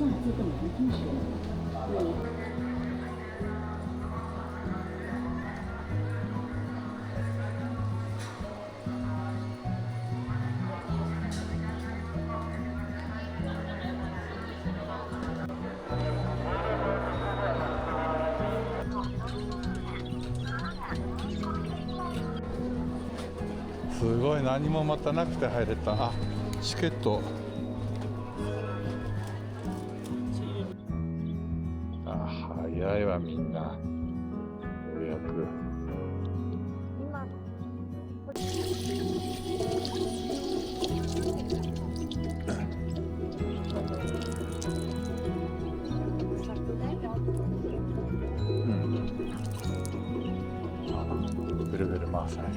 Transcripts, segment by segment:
下自动扶梯时，为すごい、何もまたなくて入れた。あ、チケット。あ、早いわみんな予約。ぐるぐる回さない。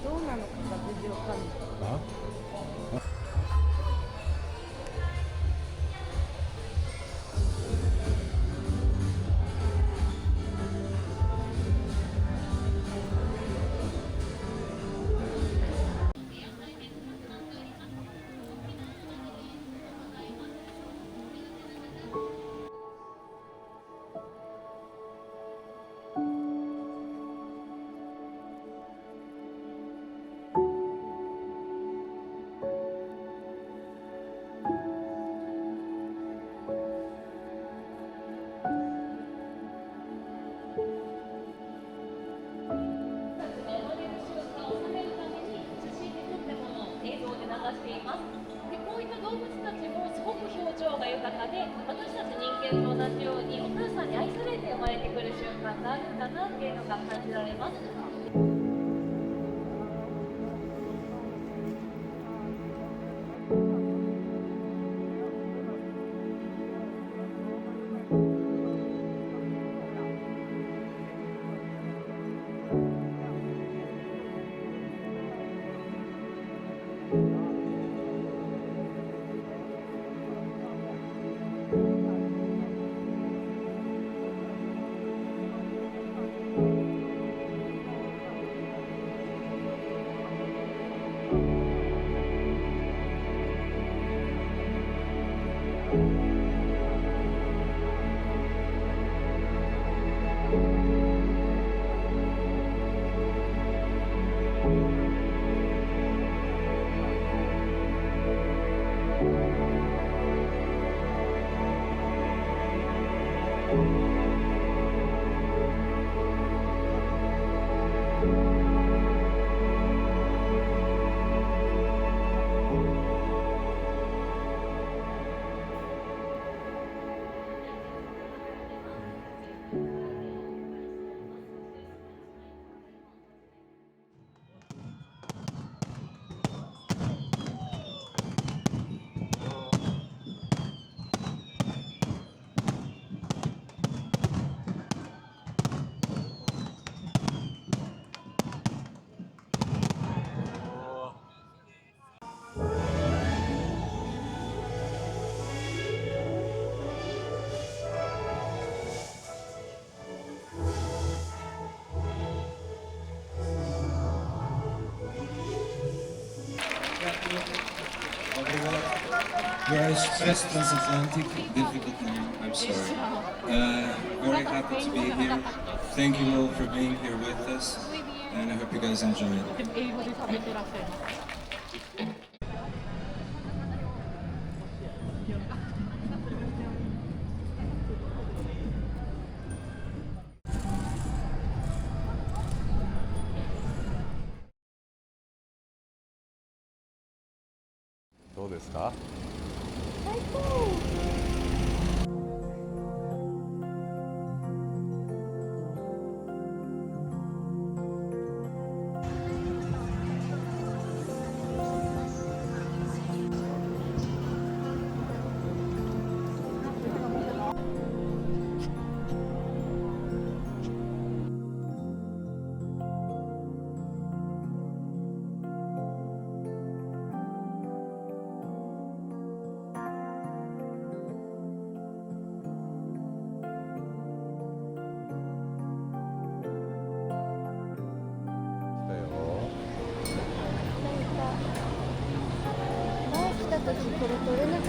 どうなのかが全然わかんない。でこういった動物たちもすごく表情が豊かで、私たち人間と同じようにお母さんに愛されて生まれてくる瞬間があるんだなっていうのが感じられます。We're Express Transatlantic, difficult name, I'm sorry. Very happy to be here. Thank you all for being here with us, and I hope you guys enjoy it. どうですか？最高。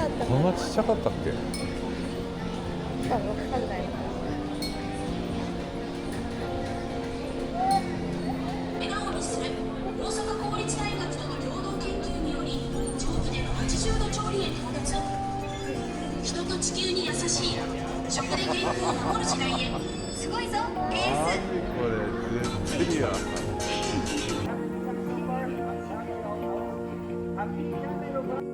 ったこんなちっちゃかったっけ？わかんない。笑顔にする大阪公立大学との共同研究により長期での80度調理へ到達。人と地球に優しい食で健康を守る時代へ。すごいぞエース。これ絶対や。見てみよう。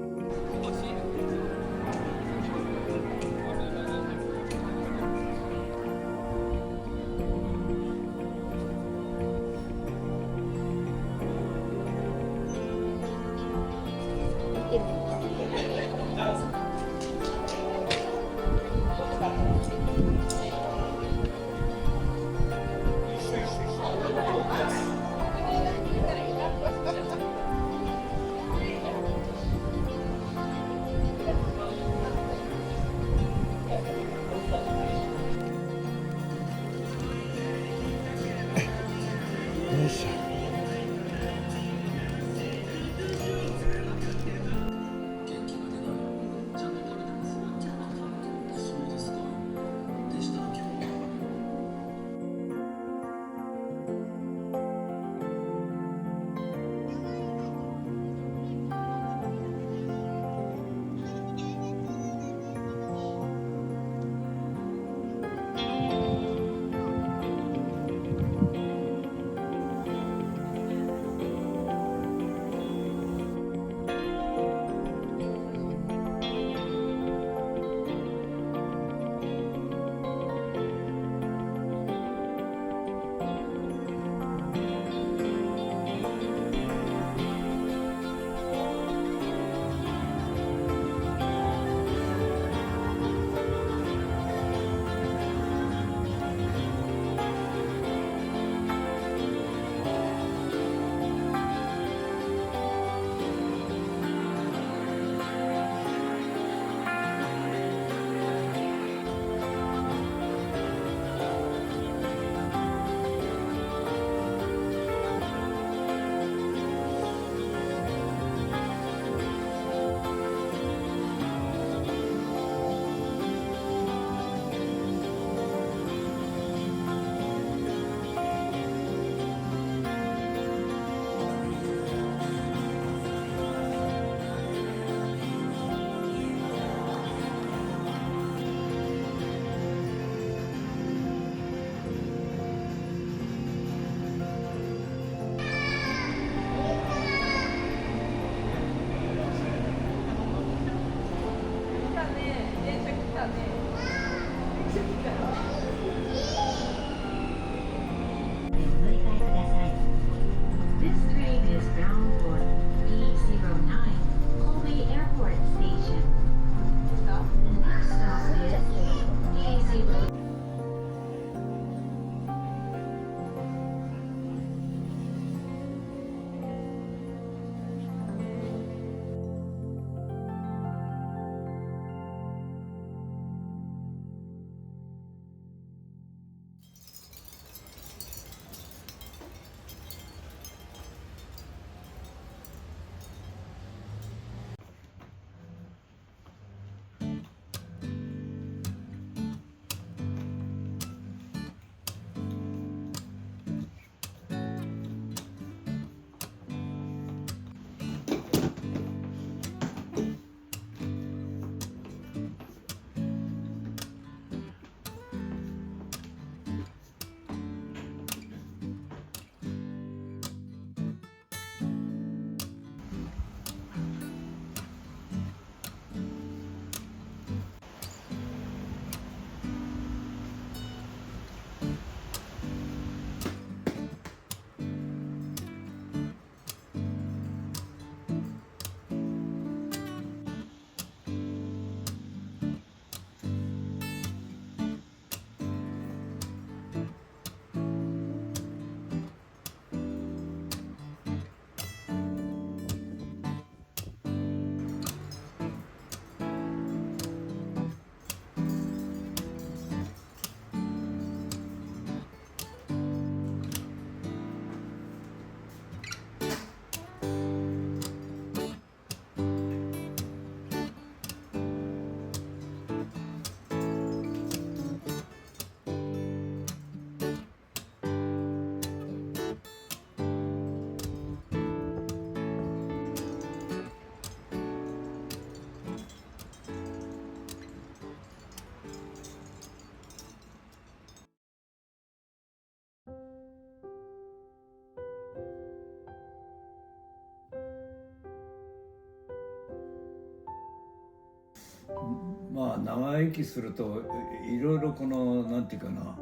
まあ長生きするといろいろこのなんていうかな、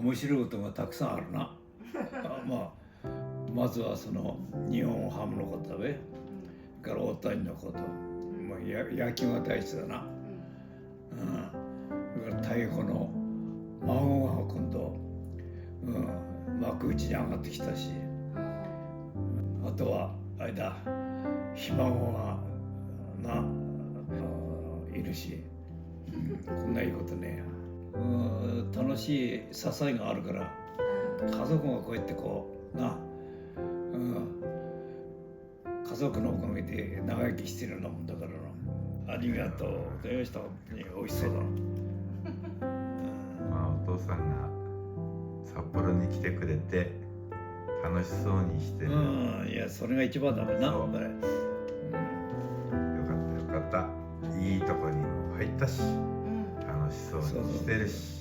面白いことがたくさんあるな。まずはその日本ハムのことだべ、から大谷のこと、野球が大好きだな。それから太鼓の孫が今度、幕内に上がってきたし、あとはあれだ、ひ孫がいるし、こんないいことね、楽しい支えがあるから、家族がこうやってこう家族のおかげで長生きしてるようなもんだからな。ありがとうございました。本当に美味しそうだ。お父さんが札幌に来てくれて楽しそうにしてる。いや、それが一番だもんな。そう、よかったよかった。いいとこにも入ったし、楽しそうにしてるし。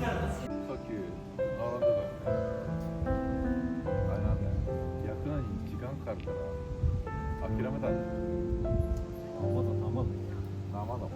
さっき並んでたよね。あれなんだよ、焼くのに時間かかるから諦めたんだよ。まだ生だもん。